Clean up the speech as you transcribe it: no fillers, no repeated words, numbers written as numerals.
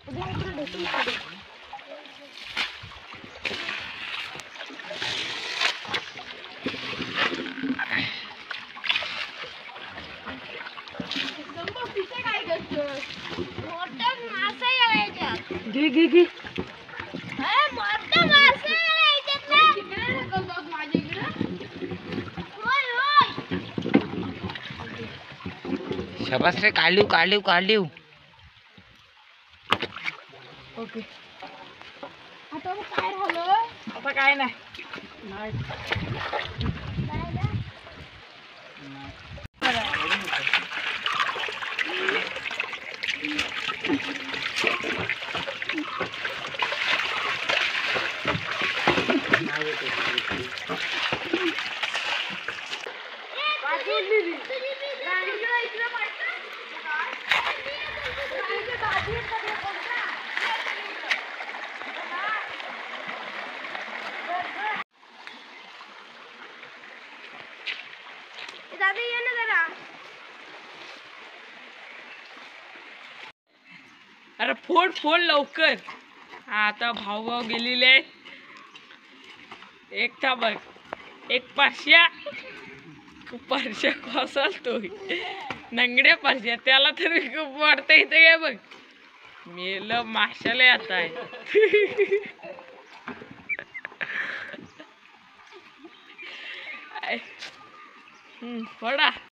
घे घे घे शाबास रे, काढलीव काढलीव काढलीव. ओके आता काय झालं? आता काय नाही. अरे फोड फोड लवकर. आता भाऊ भाऊ गेलेले आहेत. एक था बघ, एक परश्या कोसलतोय, नंगड्या परश्या, त्याला तरी खूप वाटतं. इथे काय बघ, मेलं माशाला येत आहे. फोडा.